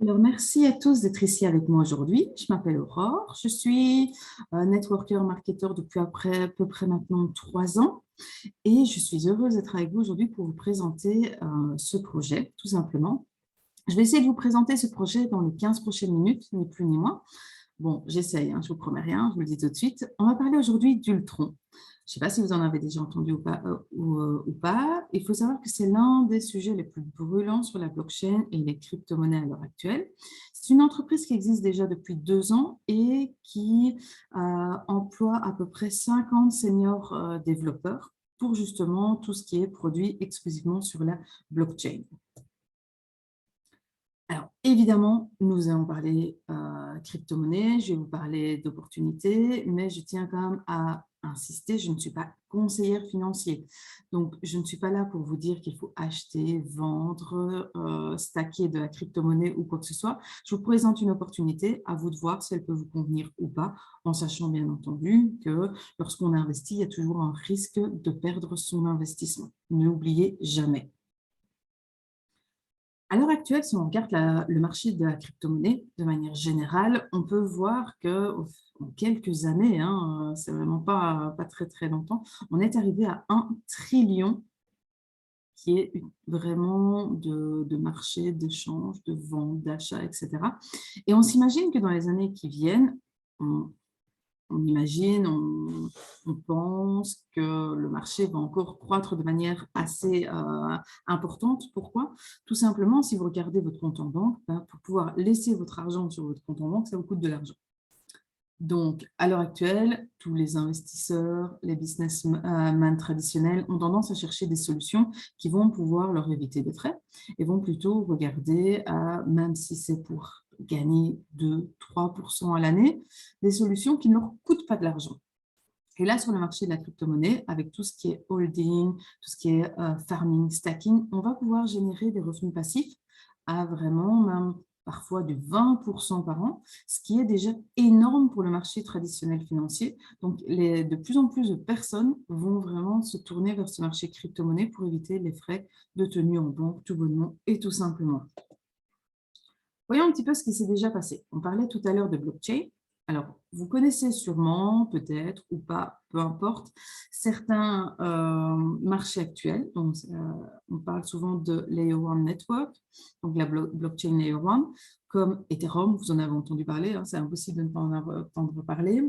Alors, merci à tous d'être ici avec moi aujourd'hui. Je m'appelle Aurore, je suis networker marketeur depuis à peu près maintenant 3 ans et je suis heureuse d'être avec vous aujourd'hui pour vous présenter ce projet, tout simplement. Je vais essayer de vous présenter ce projet dans les 15 prochaines minutes, ni plus ni moins. Bon, j'essaye, hein, je ne vous promets rien, je vous le dis tout de suite. On va parler aujourd'hui d'Ultron. Je ne sais pas si vous en avez déjà entendu ou pas. Il faut savoir que c'est l'un des sujets les plus brûlants sur la blockchain et les crypto-monnaies à l'heure actuelle. C'est une entreprise qui existe déjà depuis 2 ans et qui emploie à peu près 50 seniors développeurs pour justement tout ce qui est produit exclusivement sur la blockchain. Alors, évidemment, nous allons parler crypto-monnaie, je vais vous parler d'opportunités, mais je tiens quand même à insister, je ne suis pas conseillère financière. Donc, je ne suis pas là pour vous dire qu'il faut acheter, vendre, stacker de la crypto-monnaie ou quoi que ce soit. Je vous présente une opportunité, à vous de voir si elle peut vous convenir ou pas, en sachant bien entendu que lorsqu'on investit, il y a toujours un risque de perdre son investissement. Ne l'oubliez jamais. À l'heure actuelle, si on regarde le marché de la crypto-monnaie de manière générale, on peut voir qu'en quelques années, hein, c'est vraiment pas très très longtemps, on est arrivé à 1 trillion qui est vraiment de marché, d'échange, de vente, d'achat, etc. Et on s'imagine que dans les années qui viennent, on imagine, on pense que le marché va encore croître de manière assez importante. Pourquoi? Tout simplement, si vous regardez votre compte en banque, pour pouvoir laisser votre argent sur votre compte en banque, ça vous coûte de l'argent. Donc, à l'heure actuelle, tous les investisseurs, les businessmen traditionnels ont tendance à chercher des solutions qui vont pouvoir leur éviter des frais et vont plutôt regarder, même si c'est pour gagner 2-3% à l'année, des solutions qui ne leur coûtent pas de l'argent. Et là, sur le marché de la crypto-monnaie, avec tout ce qui est holding, tout ce qui est farming, stacking, on va pouvoir générer des revenus passifs à vraiment même parfois de 20% par an, ce qui est déjà énorme pour le marché traditionnel financier. Donc, de plus en plus de personnes vont vraiment se tourner vers ce marché crypto-monnaie pour éviter les frais de tenue en banque, tout bonnement et tout simplement. Voyons un petit peu ce qui s'est déjà passé. On parlait tout à l'heure de blockchain. Alors, vous connaissez sûrement, peut-être ou pas, peu importe, certains marchés actuels. Donc, on parle souvent de Layer 1 Network, donc la blockchain Layer 1, comme Ethereum, vous en avez entendu parler, hein, c'est impossible de ne pas en entendre parler.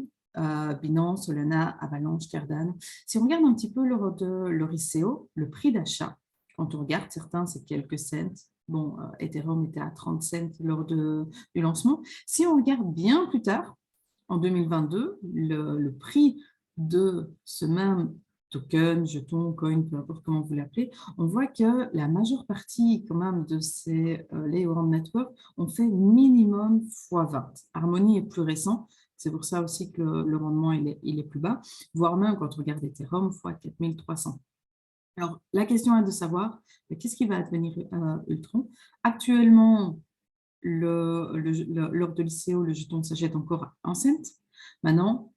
Binance, Solana, Avalanche, Cardano. Si on regarde un petit peu leur ICO, le prix d'achat, quand on regarde, certains, c'est quelques cents. Bon, Ethereum était à 30 cents lors du lancement. Si on regarde bien plus tard, en 2022, le prix de ce même token, jeton, coin, peu importe comment vous l'appelez, on voit que la majeure partie quand même de ces Layer 1 Network ont fait minimum x20. Harmony est plus récent, c'est pour ça aussi que le rendement il est plus bas, voire même quand on regarde Ethereum, x 4300. Alors, la question est de savoir qu'est-ce qui va advenir Ultron. Actuellement, lors de l'ICO, le jeton s'achète encore à 1 cent. Maintenant,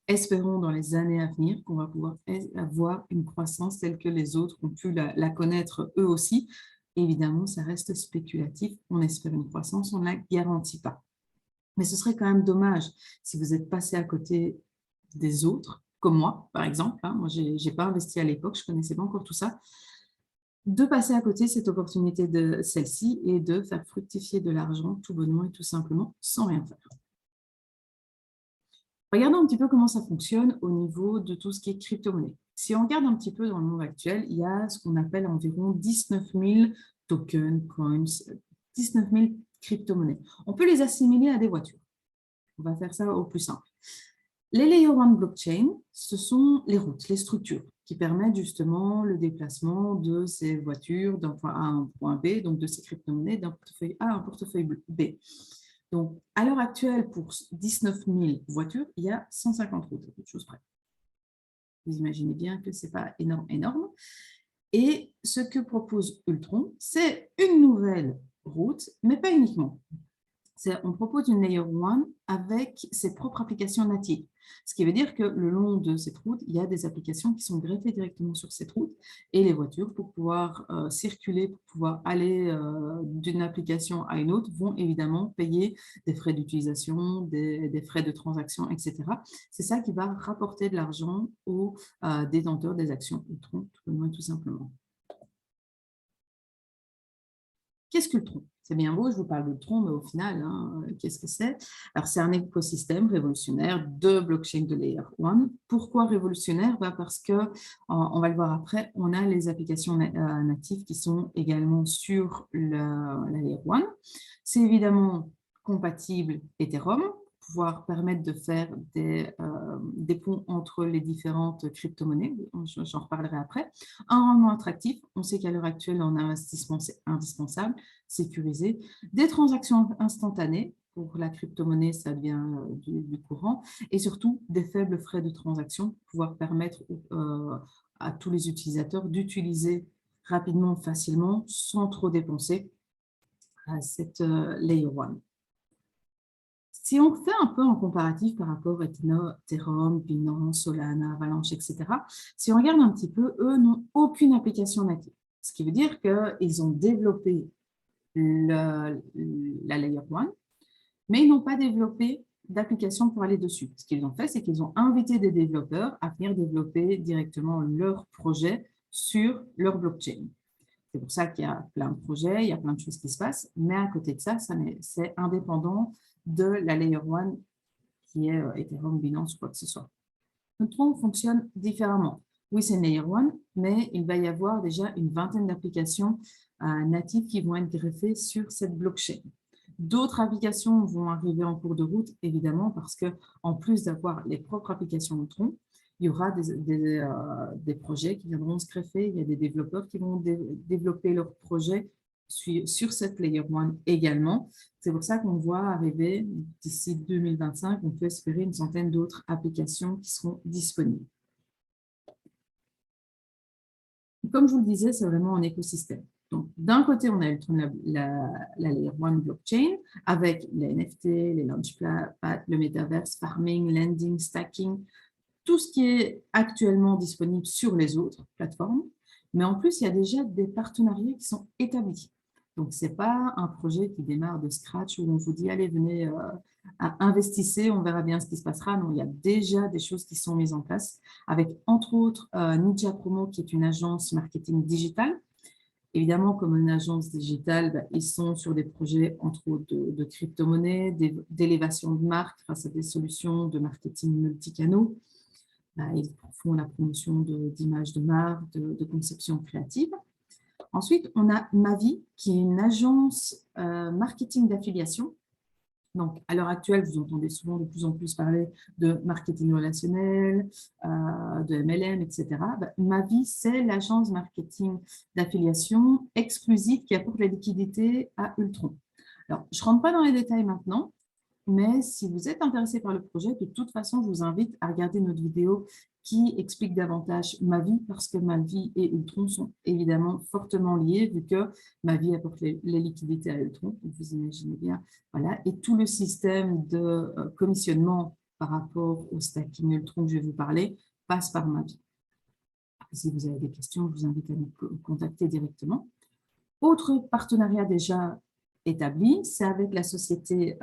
espérons dans les années à venir qu'on va pouvoir avoir une croissance telle que les autres ont pu la connaître eux aussi. Évidemment, ça reste spéculatif. On espère une croissance, on ne la garantit pas. Mais ce serait quand même dommage si vous êtes passé à côté des autres, comme moi, par exemple. Hein. Moi, je n'ai pas investi à l'époque, je ne connaissais pas encore tout ça. De passer à côté cette opportunité de celle-ci et de faire fructifier de l'argent tout bonnement et tout simplement sans rien faire. Regardons un petit peu comment ça fonctionne au niveau de tout ce qui est crypto-monnaie. Si on regarde un petit peu dans le monde actuel, il y a ce qu'on appelle environ 19 000 tokens, coins, 19 000 crypto-monnaies. On peut les assimiler à des voitures. On va faire ça au plus simple. Les Layer 1 blockchain, ce sont les routes, les structures qui permettent justement le déplacement de ces voitures d'un point A à un point B, donc de ces crypto-monnaies d'un portefeuille A à un portefeuille B. Donc, à l'heure actuelle, pour 19 000 voitures, il y a 150 routes, à toute chose près. Vous imaginez bien que ce n'est pas énorme. Et ce que propose Ultron, c'est une nouvelle route, mais pas uniquement. On propose une Layer 1 avec ses propres applications natives. Ce qui veut dire que le long de cette route, il y a des applications qui sont greffées directement sur cette route et les voitures, pour pouvoir circuler, pour pouvoir aller d'une application à une autre, vont évidemment payer des frais d'utilisation, des frais de transaction, etc. C'est ça qui va rapporter de l'argent aux détenteurs des actions Ultron, tout simplement. Qu'est-ce que le tronc? C'est bien beau, je vous parle de tronc, mais au final, hein, qu'est-ce que c'est? Alors, c'est un écosystème révolutionnaire de blockchain de Layer 1. Pourquoi révolutionnaire? Parce que, on va le voir après, on a les applications natives qui sont également sur la Layer 1. C'est évidemment compatible Ethereum, pouvoir permettre de faire des ponts entre les différentes crypto-monnaies. J'en reparlerai après. Un rendement attractif, on sait qu'à l'heure actuelle, en investissement, c'est indispensable, sécurisé. Des transactions instantanées, pour la crypto-monnaie, ça devient du courant, et surtout des faibles frais de transaction, pouvoir permettre à tous les utilisateurs d'utiliser rapidement, facilement, sans trop dépenser à cette Layer 1. Si on fait un peu en comparatif par rapport à Ethereum, Binance, Solana, Avalanche, etc., si on regarde un petit peu, eux n'ont aucune application native. Ce qui veut dire qu'ils ont développé la Layer 1, mais ils n'ont pas développé d'application pour aller dessus. Ce qu'ils ont fait, c'est qu'ils ont invité des développeurs à venir développer directement leur projet sur leur blockchain. C'est pour ça qu'il y a plein de projets, il y a plein de choses qui se passent, mais à côté de ça, c'est indépendant de la Layer 1 qui est Ethereum, Binance ou quoi que ce soit. Le tronc fonctionne différemment. Oui, c'est une Layer 1, mais il va y avoir déjà une vingtaine d'applications natives qui vont être greffées sur cette blockchain. D'autres applications vont arriver en cours de route, évidemment, parce qu'en plus d'avoir les propres applications de tronc, il y aura des projets qui viendront se greffer. Il y a des développeurs qui vont développer leurs projets sur cette Layer 1 également. C'est pour ça qu'on voit arriver, d'ici 2025, on peut espérer une centaine d'autres applications qui seront disponibles. Comme je vous le disais, c'est vraiment un écosystème. Donc, d'un côté, on a la Layer 1 blockchain avec les NFT, les launchpads, le metaverse, farming, lending, stacking, tout ce qui est actuellement disponible sur les autres plateformes. Mais en plus, il y a déjà des partenariats qui sont établis. Donc, ce n'est pas un projet qui démarre de scratch où on vous dit, allez, venez, investissez, on verra bien ce qui se passera. Non, il y a déjà des choses qui sont mises en place avec, entre autres, Ninja Promo, qui est une agence marketing digitale. Évidemment, comme une agence digitale, ils sont sur des projets, entre autres, de crypto-monnaies, d'élévation de marque grâce à des solutions de marketing multicanaux. Ils font la promotion d'images de marque, de conception créative. Ensuite, on a Mavi, qui est une agence marketing d'affiliation. Donc, à l'heure actuelle, vous entendez souvent de plus en plus parler de marketing relationnel, de MLM, etc. Mavi, c'est l'agence marketing d'affiliation exclusive qui apporte la liquidité à Ultron. Alors, je ne rentre pas dans les détails maintenant, mais si vous êtes intéressé par le projet, de toute façon, je vous invite à regarder notre vidéo qui explique davantage Mavi, parce que Mavi et Ultron sont évidemment fortement liés, vu que Mavi apporte les liquidités à Ultron, vous imaginez bien. Voilà. Et tout le système de commissionnement par rapport au stacking Ultron que je vais vous parler passe par Mavi. Si vous avez des questions, je vous invite à nous contacter directement. Autre partenariat déjà établi, c'est avec la société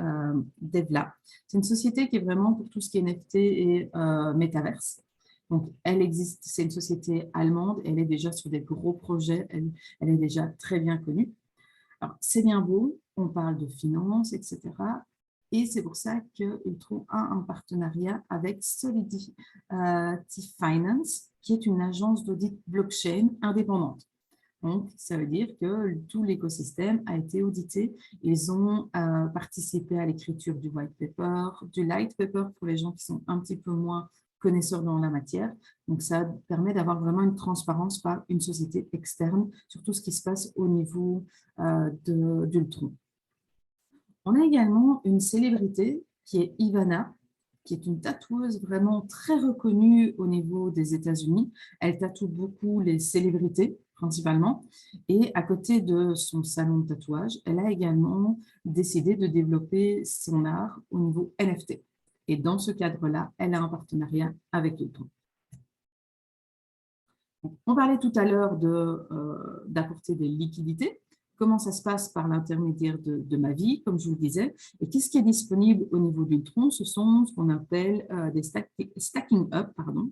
Devla. C'est une société qui est vraiment pour tout ce qui est NFT et métaverse. Donc, elle existe, c'est une société allemande, elle est déjà sur des gros projets, elle est déjà très bien connue. Alors, c'est bien beau, on parle de finance, etc. Et c'est pour ça qu'Ultron a un partenariat avec Solidity Finance, qui est une agence d'audit blockchain indépendante. Donc, ça veut dire que tout l'écosystème a été audité. Ils ont participé à l'écriture du white paper, du light paper pour les gens qui sont un petit peu moins connaisseurs dans la matière. Donc, ça permet d'avoir vraiment une transparence par une société externe sur tout ce qui se passe au niveau d'Ultron. On a également une célébrité qui est Ivana, qui est une tatoueuse vraiment très reconnue au niveau des États-Unis. Elle tatoue beaucoup les célébrités. principalement. Et à côté de son salon de tatouage, elle a également décidé de développer son art au niveau NFT. Et dans ce cadre-là, elle a un partenariat avec Ultron. On parlait tout à l'heure d'apporter des liquidités. Comment ça se passe par l'intermédiaire de ma vie, comme je vous le disais. Et qu'est-ce qui est disponible au niveau d'Ultron? Ce sont ce qu'on appelle des stacking up, pardon.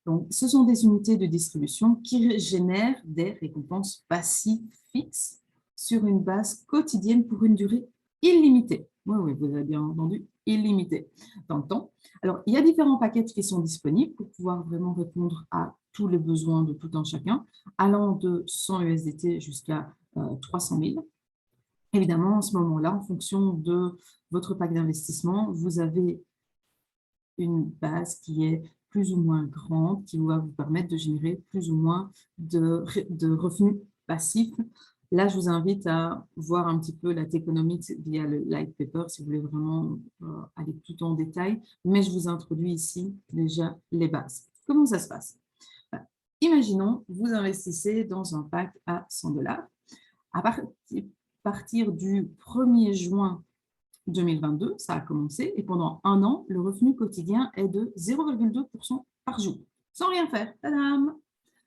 Donc, ce sont des unités de distribution qui génèrent des récompenses passives fixes sur une base quotidienne pour une durée illimitée. Oui, oui, vous avez bien entendu, illimitée dans le temps. Alors, il y a différents packages qui sont disponibles pour pouvoir vraiment répondre à tous les besoins de tout un chacun, allant de 100 USDT jusqu'à 300 000. Évidemment, en ce moment-là, en fonction de votre pack d'investissement, vous avez une base qui est plus ou moins grande, qui va vous permettre de générer plus ou moins de revenus passifs. Là, je vous invite à voir un petit peu la Techonomics via le Light Paper si vous voulez vraiment aller tout en détail. Mais je vous introduis ici déjà les bases. Comment ça se passe? Imaginons, vous investissez dans un pack à 100 $. À partir du 1er juin 2022, ça a commencé, et pendant un an, le revenu quotidien est de 0,2% par jour, sans rien faire. Tadam!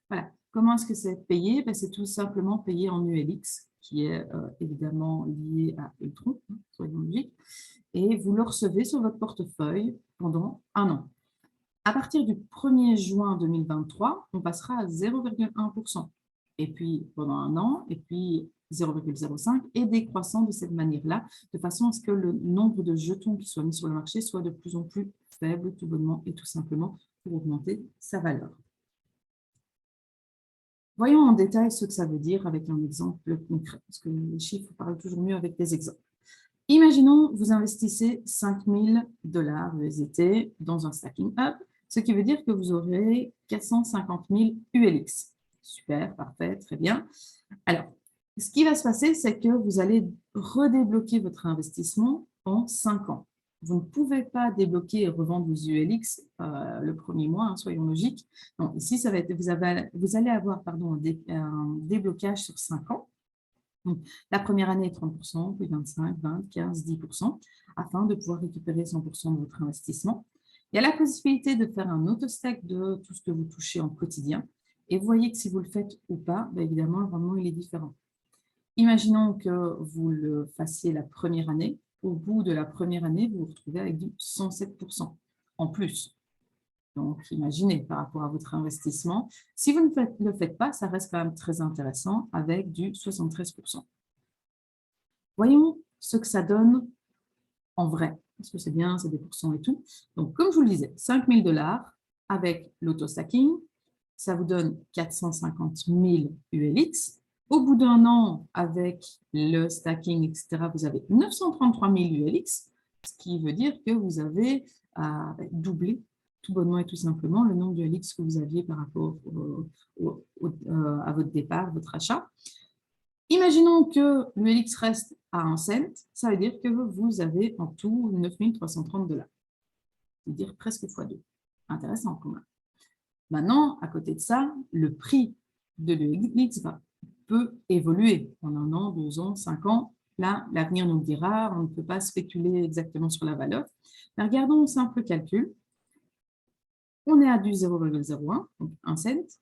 Voilà. Comment est-ce que c'est payé? Ben, c'est tout simplement payé en ULX, qui est évidemment lié à Ultron, soyons logiques, et vous le recevez sur votre portefeuille pendant un an. À partir du 1er juin 2023, on passera à 0,1%. Et puis pendant un an, et puis 0,05 et décroissant de cette manière-là, de façon à ce que le nombre de jetons qui soient mis sur le marché soit de plus en plus faible, tout bonnement et tout simplement pour augmenter sa valeur. Voyons en détail ce que ça veut dire avec un exemple concret, parce que les chiffres parlent toujours mieux avec des exemples. Imaginons, vous investissez 5 000 $ USDT dans un stacking up, ce qui veut dire que vous aurez 450 000 ULX. Super, parfait, très bien. Alors, ce qui va se passer, c'est que vous allez redébloquer votre investissement en 5 ans. Vous ne pouvez pas débloquer et revendre vos ULX le premier mois, hein, soyons logiques. Donc, ici, ça va être, vous allez avoir pardon, un déblocage sur 5 ans. Donc, la première année, 30%, puis 25, 20, 15, 10%, afin de pouvoir récupérer 100% de votre investissement. Il y a la possibilité de faire un auto-stack de tout ce que vous touchez en quotidien. Et vous voyez que si vous le faites ou pas, bien évidemment, le rendement il est différent. Imaginons que vous le fassiez la première année. Au bout de la première année, vous vous retrouvez avec du 107% en plus. Donc, imaginez par rapport à votre investissement. Si vous ne le faites pas, ça reste quand même très intéressant avec du 73%. Voyons ce que ça donne en vrai. Parce que c'est bien, c'est des pourcents et tout. Donc, comme je vous le disais, 5 000 $ avec l'auto-stacking, ça vous donne 450 000 ULX. Au bout d'un an, avec le stacking, etc., vous avez 933 000 ULX, ce qui veut dire que vous avez doublé tout bonnement et tout simplement le nombre de ULX que vous aviez par rapport à votre départ, votre achat. Imaginons que l'ULX reste à 1 cent, ça veut dire que vous avez en tout 9 330 $. C'est-à-dire presque x2. Intéressant quand même. Maintenant, à côté de ça, le prix de l'ULX peut évoluer en 1 an, 2 ans, 5 ans. Là, l'avenir nous le dira, on ne peut pas spéculer exactement sur la valeur. Mais regardons un simple calcul. On est à du 0,01, donc 1 cent.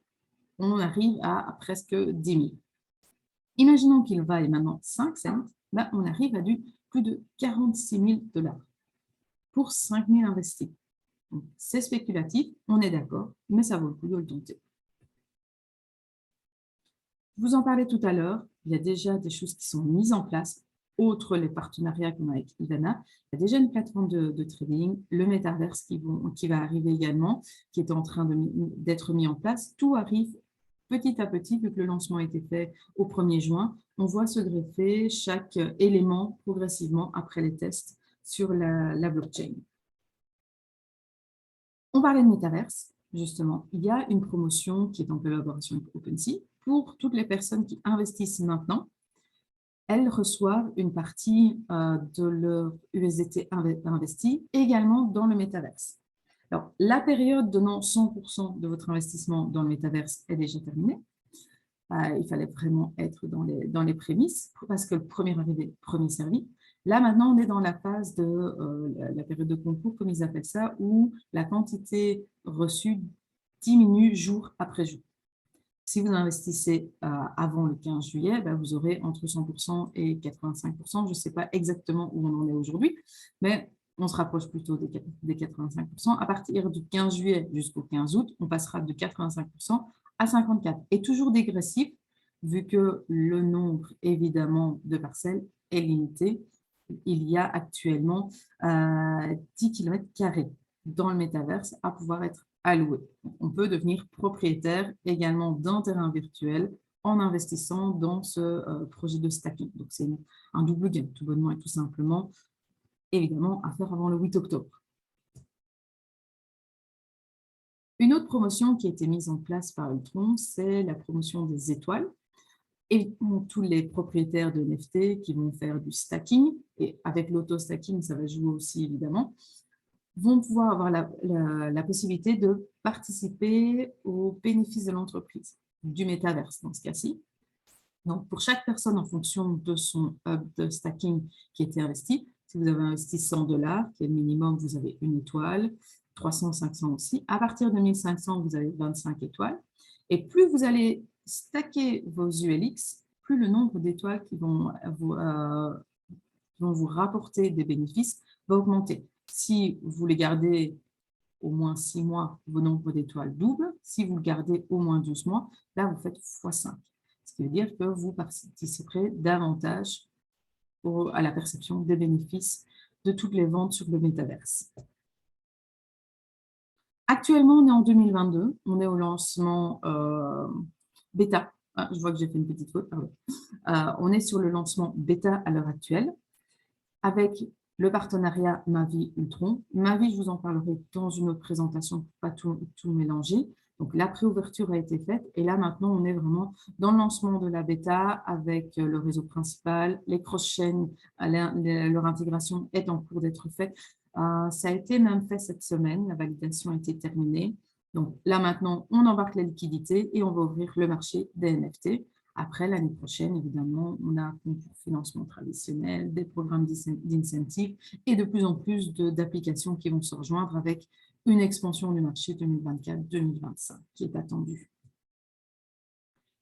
On arrive à presque 10 000. Imaginons qu'il vaille maintenant 5 cents. Là, on arrive à du plus de 46 000 $ pour 5 000 investis. C'est spéculatif, on est d'accord, mais ça vaut le coup de le tenter. Je vous en parlais tout à l'heure, il y a déjà des choses qui sont mises en place, outre les partenariats qu'on a avec Ivana. Il y a déjà une plateforme de trading, le Metaverse qui va arriver également, qui est en train d'être mis en place. Tout arrive petit à petit, vu que le lancement a été fait au 1er juin. On voit se greffer chaque élément progressivement après les tests sur la blockchain. On parlait de Metaverse, justement. Il y a une promotion qui est en collaboration avec OpenSea. Pour toutes les personnes qui investissent maintenant, elles reçoivent une partie de leur USDT investi également dans le Metaverse. Alors, la période donnant 100% de votre investissement dans le Metaverse est déjà terminée. Il fallait vraiment être dans les prémices, parce que le premier arrivé, premier servi. Là, maintenant, on est dans la phase de la période de concours, comme ils appellent ça, où la quantité reçue diminue jour après jour. Si vous investissez avant le 15 juillet, ben, vous aurez entre 100% et 85%. Je ne sais pas exactement où on en est aujourd'hui, mais on se rapproche plutôt des 85%. À partir du 15 juillet jusqu'au 15 août, on passera de 85% à 54%. Et toujours dégressif, vu que le nombre, évidemment, de parcelles est limité. Il y a actuellement 10 km² dans le métaverse à pouvoir être alloué. On peut devenir propriétaire également d'un terrain virtuel en investissant dans ce projet de stacking. Donc, c'est un double gain, tout bonnement et tout simplement, évidemment, à faire avant le 8 octobre. Une autre promotion qui a été mise en place par Ultron, c'est la promotion des étoiles. Et tous les propriétaires de NFT qui vont faire du stacking, et avec l'auto-stacking, ça va jouer aussi évidemment, vont pouvoir avoir la possibilité de participer aux bénéfices de l'entreprise, du métaverse dans ce cas-ci. Donc, pour chaque personne, en fonction de son hub de stacking qui a été investi, si vous avez investi 100 $, qui est le minimum, vous avez une étoile, 300, 500 aussi. À partir de 1500, vous avez 25 étoiles. Et plus vous allez stacker vos ULX, plus le nombre d'étoiles qui vont vous rapporter des bénéfices va augmenter. Si vous les gardez au moins 6 mois, vos nombres d'étoiles doublent. Si vous le gardez au moins 12 mois, là, vous faites x5. Ce qui veut dire que vous participerez davantage à la perception des bénéfices de toutes les ventes sur le métaverse. Actuellement, on est en 2022. On est au lancement bêta. Ah, je vois que j'ai fait une petite faute, pardon. On est sur le lancement bêta à l'heure actuelle avec le partenariat Mavi Ultron. Mavi, je vous en parlerai dans une autre présentation pour ne pas tout mélanger. Donc, la préouverture a été faite et là, maintenant, on est vraiment dans le lancement de la bêta avec le réseau principal. Les cross-chains, leur intégration est en cours d'être faite. Ça a été même fait cette semaine. La validation a été terminée. Donc, là, maintenant, on embarque la liquidité et on va ouvrir le marché des NFT. Après, l'année prochaine, évidemment, on a un concours financement traditionnel, des programmes d'incentive et de plus en plus d'applications qui vont se rejoindre avec une expansion du marché 2024-2025 qui est attendue.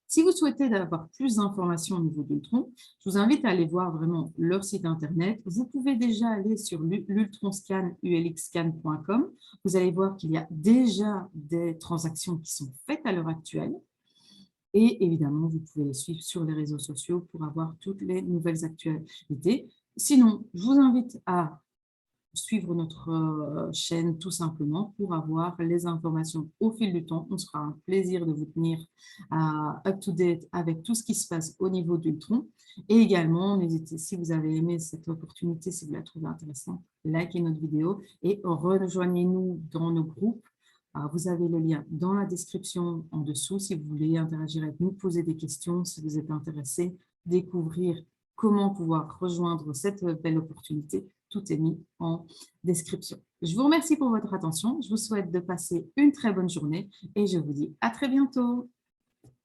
Si vous souhaitez avoir plus d'informations au niveau d'Ultron, je vous invite à aller voir vraiment leur site internet. Vous pouvez déjà aller sur l'ultronscan, ulxscan.com. Vous allez voir qu'il y a déjà des transactions qui sont faites à l'heure actuelle. Et évidemment, vous pouvez les suivre sur les réseaux sociaux pour avoir toutes les nouvelles actualités. Sinon, je vous invite à suivre notre chaîne tout simplement pour avoir les informations au fil du temps. On sera un plaisir de vous tenir up-to-date avec tout ce qui se passe au niveau d'Ultron. Et également, n'hésitez, si vous avez aimé cette opportunité, si vous la trouvez intéressante, likez notre vidéo et rejoignez-nous dans nos groupes. Vous avez le lien dans la description en dessous si vous voulez interagir avec nous, poser des questions, si vous êtes intéressé, découvrir comment pouvoir rejoindre cette belle opportunité. Tout est mis en description. Je vous remercie pour votre attention. Je vous souhaite de passer une très bonne journée et je vous dis à très bientôt.